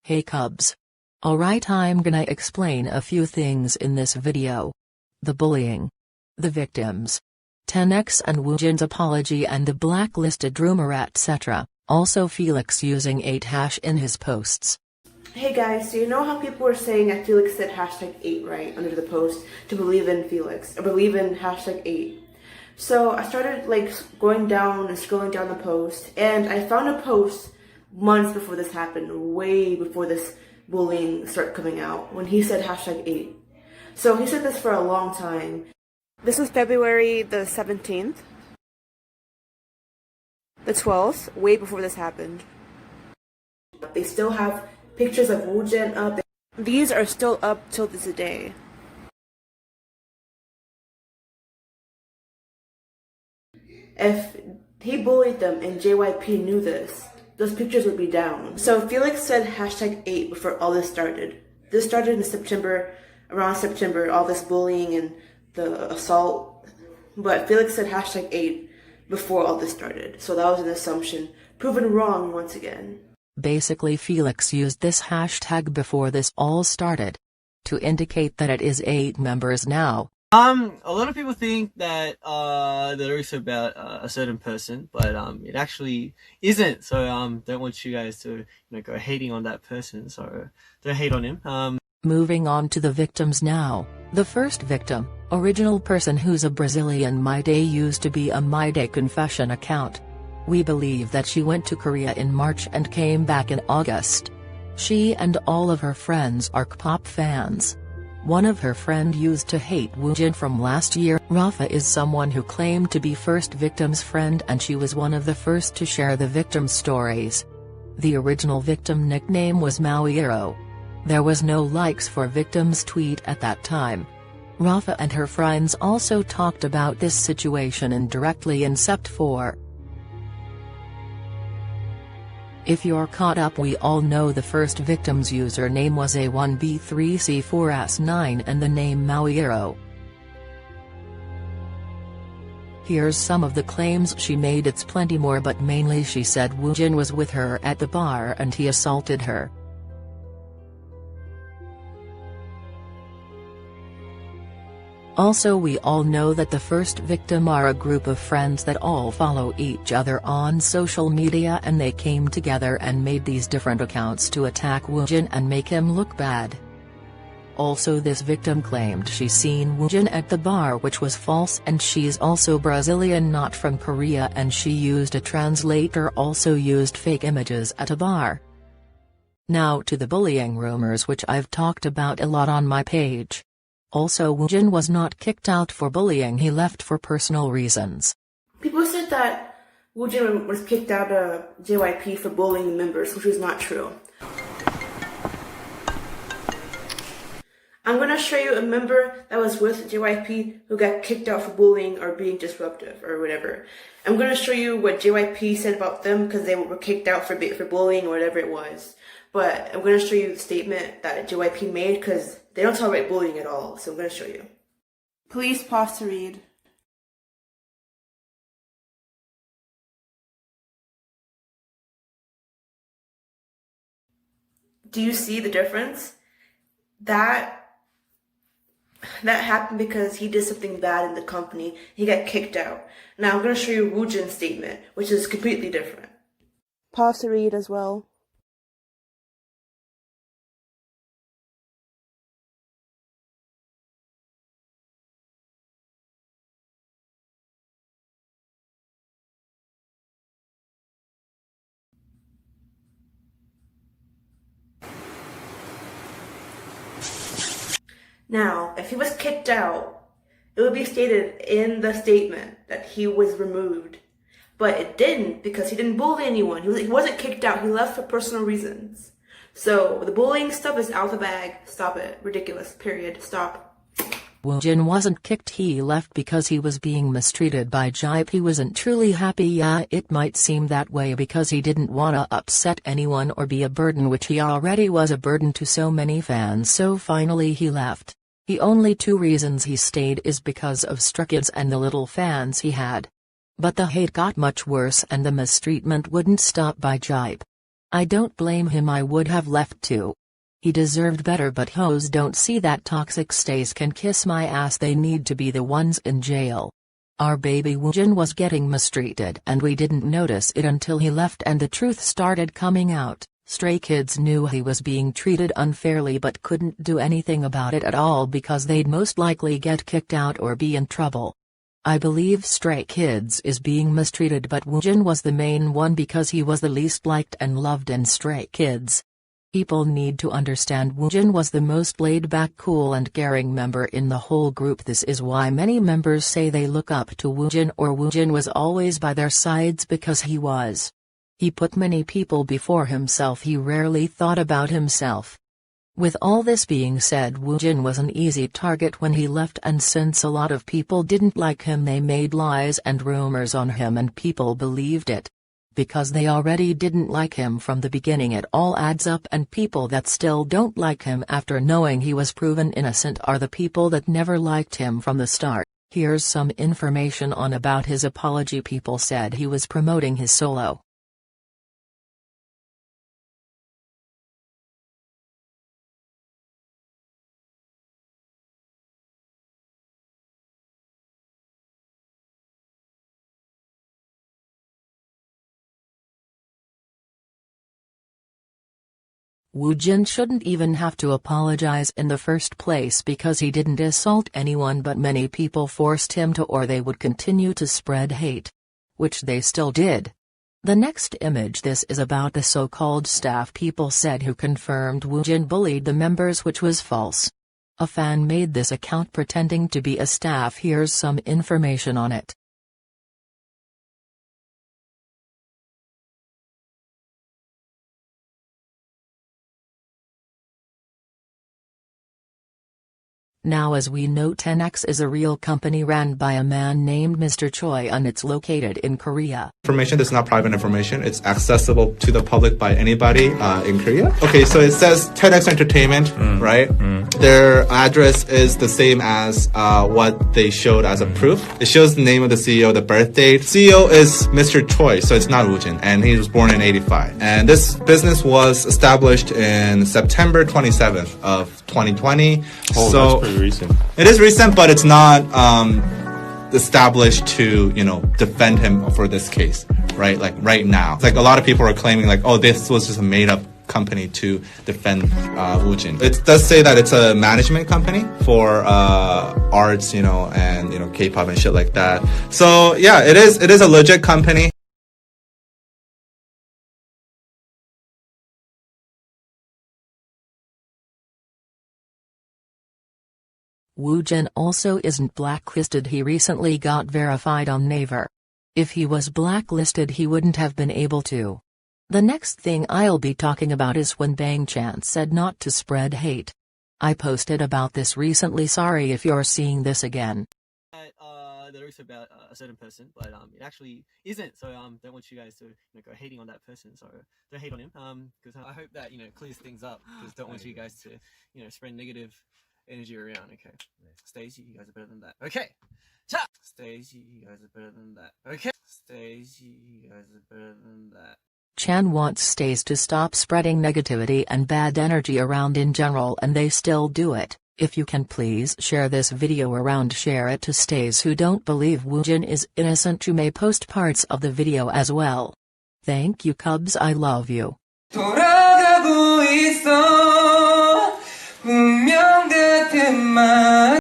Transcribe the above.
Hey Cubs. Alright, I'm gonna explain a few things in this video. The bullying, the victims, 10x and Woojin's apology and the blacklisted rumor etc. Also Felix using 8# in his posts. Hey guys, so you know how people were saying that Felix said #8 right under the post to believe in Felix, or believe in #8. So I started going down and scrolling down the post, and I found a post months before this happened, way before this bullying started coming out, when he said #8. So he said this for a long time. This was February the 17th, the 12th, way before this happened. They still have pictures of woojin up. These are still up till this day. If he bullied them and JYP knew this, those pictures would be down. So Felix said #8 before all this started. This started in September, around September, all this bullying and the assault. But Felix said #8 before all this started. So that was an assumption, proven wrong once again. Basically Felix used this hashtag before this all started to indicate that it is 8 members now. A lot of people think that the lyrics are about a certain person, but it actually isn't. So don't want you guys to go hating on that person. So don't hate on him. Moving on to the victims now. The first victim, original person who's a Brazilian My Day, used to be a My Day confession account. We believe that she went to Korea in March and came back in August. She and all of her friends are K-pop fans. One of her friend used to hate Woojin from last year. Rafa is someone who claimed to be first victim's friend, and she was one of the first to share the victim's stories. The original victim nickname was Mauiro. There was no likes for victim's tweet at that time. Rafa and her friends also talked about this situation indirectly in Sept 4. If you're caught up, we all know the first victim's username was A1B3C4S9 and the name Mauiro. Here's some of the claims she made. It's plenty more, but mainly she said Woojin was with her at the bar and he assaulted her. Also, we all know that the first victim are a group of friends that all follow each other on social media, and they came together and made these different accounts to attack Woojin and make him look bad. Also, this victim claimed she seen Woojin at the bar, which was false, and she's also Brazilian, not from Korea, and she used a translator, also used fake images at a bar. Now to the bullying rumors, which I've talked about a lot on my page. Also, Woojin was not kicked out for bullying, he left for personal reasons. People said that Woojin was kicked out of JYP for bullying members, which was not true. I'm going to show you a member that was with JYP who got kicked out for bullying or being disruptive or whatever. I'm going to show you what JYP said about them because they were kicked out for bullying or whatever it was. But I'm going to show you the statement that JYP made because they don't tolerate bullying at all. So I'm going to show you. Please pause to read. Do you see the difference? That happened because he did something bad in the company. He got kicked out. Now I'm going to show you Woojin's statement, which is completely different. Pause to read as well. Now, if he was kicked out, it would be stated in the statement that he was removed. But it didn't, because he didn't bully anyone. He wasn't kicked out. He left for personal reasons. So the bullying stuff is out the bag. Stop it. Ridiculous. Period. Stop. Woojin wasn't kicked, he left because he was being mistreated by JYP. He wasn't truly happy. Yeah, it might seem that way because he didn't wanna upset anyone or be a burden, which he already was a burden to so many fans, so finally he left. The only two reasons he stayed is because of straykids and the little fans he had. But the hate got much worse and the mistreatment wouldn't stop by JYP. I don't blame him, I would have left too. He deserved better, but hoes don't see that toxic stays can kiss my ass, they need to be the ones in jail. Our baby woojin was getting mistreated and we didn't notice it until he left and the truth started coming out. Stray Kids knew he was being treated unfairly but couldn't do anything about it at all because they'd most likely get kicked out or be in trouble. I believe Stray Kids is being mistreated, but woojin was the main one because he was the least liked and loved in Stray Kids. People need to understand woojin was the most laid-back, cool and caring member in the whole group. This is why many members say they look up to woojin, or woojin was always by their sides because he was. He put many people before himself, he rarely thought about himself. With all this being said, woojin was an easy target when he left, and since a lot of people didn't like him, they made lies and rumors on him and people believed it. Because they already didn't like him from the beginning, it all adds up, and people that still don't like him after knowing he was proven innocent are the people that never liked him from the start. Here's some information on about his apology. People said he was promoting his solo. Woojin shouldn't even have to apologize in the first place because he didn't assault anyone, but many people forced him to, or they would continue to spread hate. Which they still did. The next image, this is about the so-called staff people said who confirmed woojin bullied the members, which was false. A fan made this account pretending to be a staff. Here's some information on it. Now, as we know, 10X is a real company ran by a man named Mr. Choi, and it's located in Korea. Information is not private information. It's accessible to the public by anybody in Korea. Okay, so it says 10X Entertainment, right? Their address is the same as what they showed as a proof. It shows the name of the CEO, the birth date. CEO is Mr. Choi, so it's not woojin, and he was born in 85. And this business was established in September 27th of 2020. Oh, so that's pretty recent. it is recent, but it's not established to, defend him for this case, right? Like right now. Like a lot of people are claiming like, oh, this was just a made up company to defend woojin. It does say that it's a management company for arts, and K-pop and shit like that. So yeah, it is a legit company. Woojin also isn't blacklisted. He recently got verified on Naver. If he was blacklisted, he wouldn't have been able to. The next thing I'll be talking about is when Bang Chan said not to spread hate. I posted about this recently, sorry if you're seeing this again. There is about a certain person, but it actually isn't. So don't want you guys to go hating on that person. So don't hate on him. Because I hope that clears things up. Because don't want you guys to spread negative energy around. Okay, Stacey, you guys are better than that. Okay, cha. Stacey, you guys are better than that. Okay, Stacey, you guys are better than that. Chan wants Stays to stop spreading negativity and bad energy around in general, and they still do it. If you can please share this video around, share it to Stays who don't believe woojin is innocent. You may post parts of the video as well. Thank you, Cubs, I love you. 돌아가고 있어 운명 같은 말